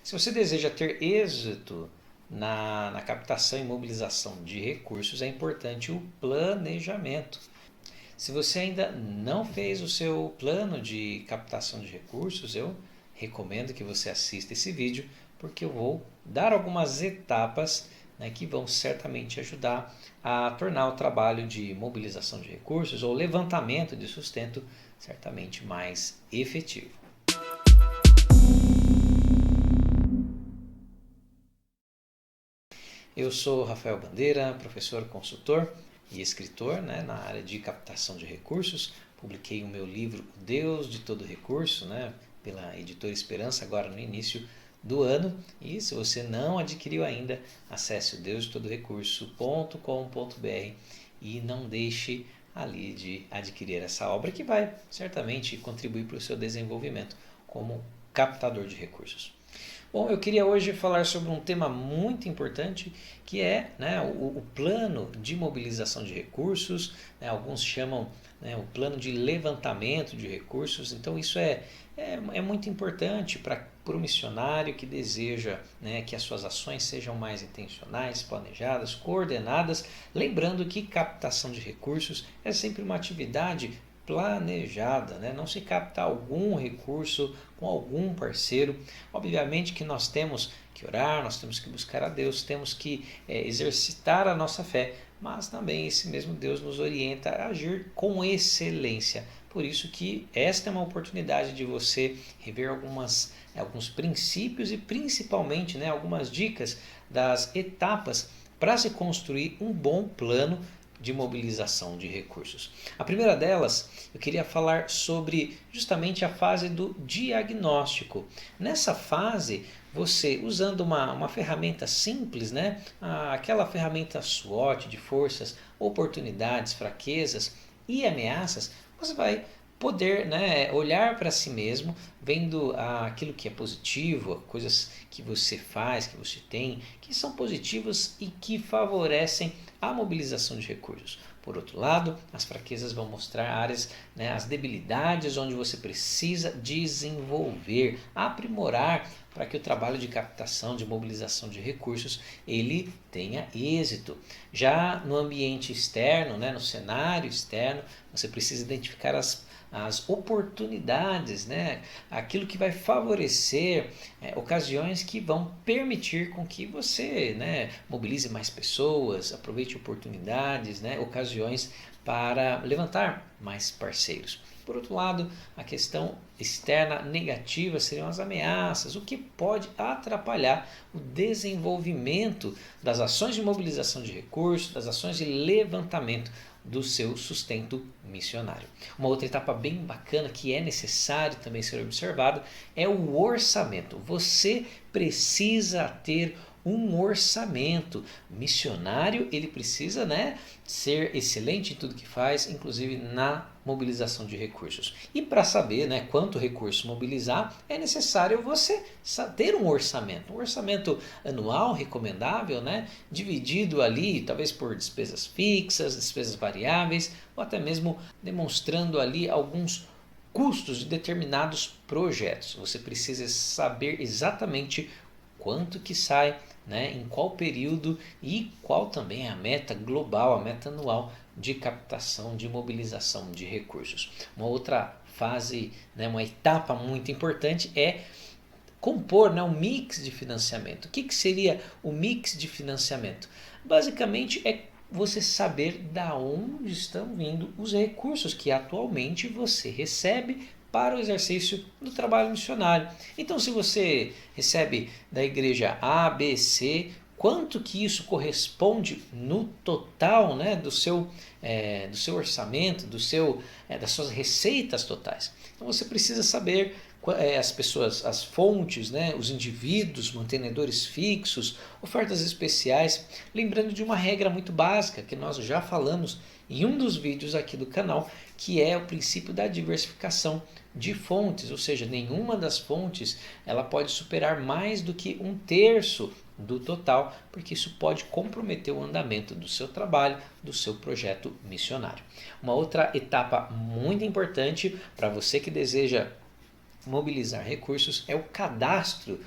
Se você deseja ter êxito na captação e mobilização de recursos, é importante o planejamento. Se você ainda não fez o seu plano de captação de recursos, eu recomendo que você assista esse vídeo, porque eu vou dar algumas etapas, né, que vão certamente ajudar a tornar o trabalho de mobilização de recursos ou levantamento de sustento certamente mais efetivo. Eu sou Rafael Bandeira, professor consultor e escritor, né, na área de captação de recursos. Publiquei o meu livro O Deus de Todo Recurso, né, pela editora Esperança, agora no início do ano. E se você não adquiriu ainda, acesse o deusdetodorecurso.com.br e não deixe ali de adquirir essa obra que vai certamente contribuir para o seu desenvolvimento como captador de recursos. Bom, eu queria hoje falar sobre um tema muito importante que é, né, o plano de mobilização de recursos, né, alguns chamam, né, o plano de levantamento de recursos. Então isso é muito importante para o missionário que deseja, né, que as suas ações sejam mais intencionais, planejadas, coordenadas, lembrando que captação de recursos é sempre uma atividade planejada, né? Não se capta algum recurso com algum parceiro. Obviamente que nós temos que orar, nós temos que buscar a Deus, temos que exercitar a nossa fé, mas também esse mesmo Deus nos orienta a agir com excelência. Por isso que esta é uma oportunidade de você rever alguns princípios e principalmente, né, algumas dicas das etapas para se construir um bom plano de mobilização de recursos. A primeira delas, eu queria falar sobre justamente a fase do diagnóstico. Nessa fase, você usando uma ferramenta simples, né? Aquela ferramenta SWOT de forças, oportunidades, fraquezas e ameaças, você vai poder, né, olhar para si mesmo, vendo aquilo que é positivo, coisas que você faz, que você tem, que são positivas e que favorecem a mobilização de recursos. Por outro lado, as fraquezas vão mostrar áreas, né, as debilidades onde você precisa desenvolver, aprimorar para que o trabalho de captação, de mobilização de recursos, ele tenha êxito. Já no ambiente externo, né, no cenário externo, você precisa identificar as oportunidades, né? Aquilo que vai favorecer ocasiões que vão permitir com que você, né, mobilize mais pessoas, aproveite oportunidades, né, ocasiões para levantar mais parceiros. Por outro lado, a questão externa negativa seriam as ameaças, o que pode atrapalhar o desenvolvimento das ações de mobilização de recursos, das ações de levantamento do seu sustento missionário. Uma outra etapa bem bacana que é necessário também ser observado é o orçamento. Você precisa ter um orçamento. Missionário, ele precisa, né, ser excelente em tudo que faz, inclusive na mobilização de recursos. E para saber, né, quanto recurso mobilizar, é necessário você ter um orçamento anual recomendável, né, dividido ali talvez por despesas fixas, despesas variáveis, ou até mesmo demonstrando ali alguns custos de determinados projetos. Você precisa saber exatamente quanto que sai, né, em qual período e qual também é a meta global, a meta anual de captação, de mobilização de recursos. Uma outra fase, né, uma etapa muito importante é compor, né, um mix de financiamento. O que seria o mix de financiamento? Basicamente é você saber da onde estão vindo os recursos que atualmente você recebe para o exercício do trabalho missionário. Então, se você recebe da igreja A, B, C, quanto que isso corresponde no total, né, do seu orçamento, das suas receitas totais. Então, você precisa saber as pessoas, as fontes, né, os indivíduos, mantenedores fixos, ofertas especiais, lembrando de uma regra muito básica que nós já falamos em um dos vídeos aqui do canal, que é o princípio da diversificação de fontes, ou seja, nenhuma das fontes ela pode superar mais do que 1/3 do total, porque isso pode comprometer o andamento do seu trabalho, do seu projeto missionário. Uma outra etapa muito importante para você que deseja mobilizar recursos é o cadastro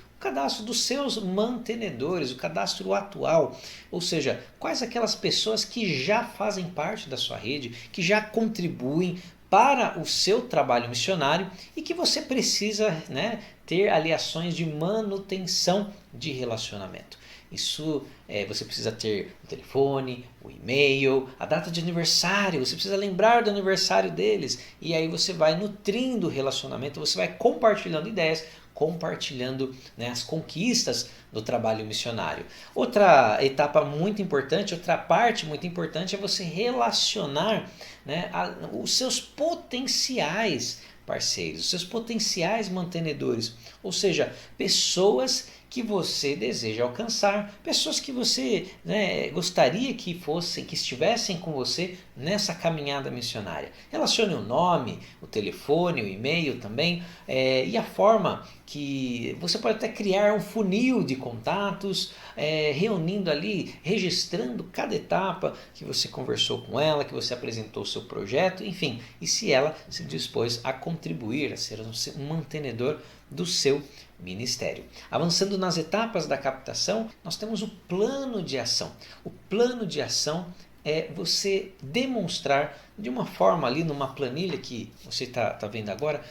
dos seus mantenedores, o cadastro atual, ou seja, quais aquelas pessoas que já fazem parte da sua rede, que já contribuem para o seu trabalho missionário e que você precisa, né, ter ali ações de manutenção de relacionamento. Isso você precisa ter o telefone, o e-mail, a data de aniversário, você precisa lembrar do aniversário deles e aí você vai nutrindo o relacionamento, você vai compartilhando ideias, compartilhando, né, as conquistas do trabalho missionário. Outra etapa muito importante, outra parte muito importante é você relacionar, né, os seus potenciais parceiros, os seus potenciais mantenedores, ou seja, pessoas que você deseja alcançar, pessoas que você, né, gostaria que fossem, que estivessem com você nessa caminhada missionária. Relacione o nome, o telefone, o e-mail também, e a forma que você pode até criar um funil de contatos, reunindo ali, registrando cada etapa que você conversou com ela, que você apresentou o seu projeto, enfim, e se ela se dispôs a contribuir, a ser um mantenedor do seu ministério. Avançando nas etapas da captação, nós temos o plano de ação. O plano de ação é você demonstrar de uma forma ali numa planilha que você está vendo agora,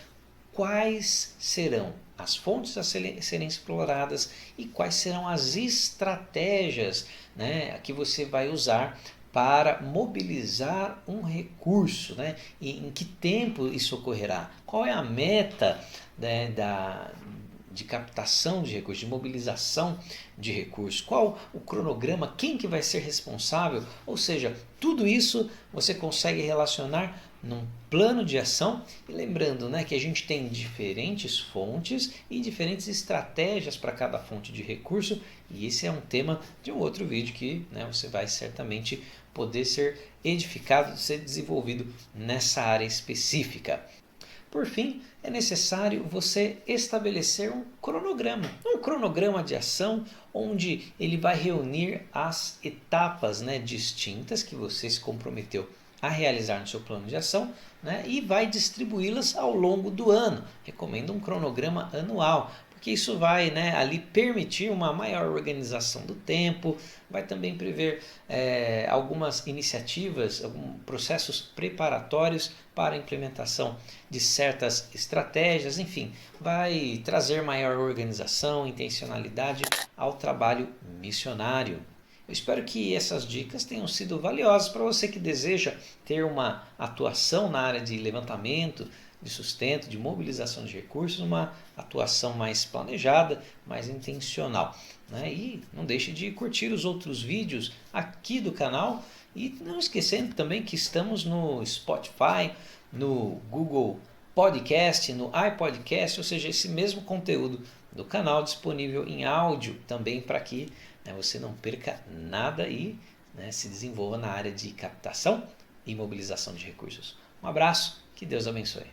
quais serão as fontes a serem exploradas e quais serão as estratégias, né, que você vai usar para mobilizar um recurso, né? E em que tempo isso ocorrerá? Qual é a meta, né, de captação de recursos, de mobilização de recursos? Qual o cronograma? Quem que vai ser responsável? Ou seja, tudo isso você consegue relacionar num plano de ação, e lembrando, né, que a gente tem diferentes fontes e diferentes estratégias para cada fonte de recurso, e esse é um tema de um outro vídeo que, né, você vai certamente poder ser edificado, ser desenvolvido nessa área específica. Por fim, é necessário você estabelecer um cronograma de ação, onde ele vai reunir as etapas, né, distintas que você se comprometeu a realizar no seu plano de ação, né, e vai distribuí-las ao longo do ano. Recomendo um cronograma anual, porque isso vai, né, ali permitir uma maior organização do tempo, vai também prever algumas iniciativas, alguns processos preparatórios para a implementação de certas estratégias, enfim, vai trazer maior organização, intencionalidade ao trabalho missionário. Eu espero que essas dicas tenham sido valiosas para você que deseja ter uma atuação na área de levantamento, de sustento, de mobilização de recursos, uma atuação mais planejada, mais intencional, né? E não deixe de curtir os outros vídeos aqui do canal e não esquecendo também que estamos no Spotify, no Google Podcast, no iPodcast, ou seja, esse mesmo conteúdo do canal disponível em áudio também para que, né, você não perca nada e, né, se desenvolva na área de captação e mobilização de recursos. Um abraço, que Deus abençoe.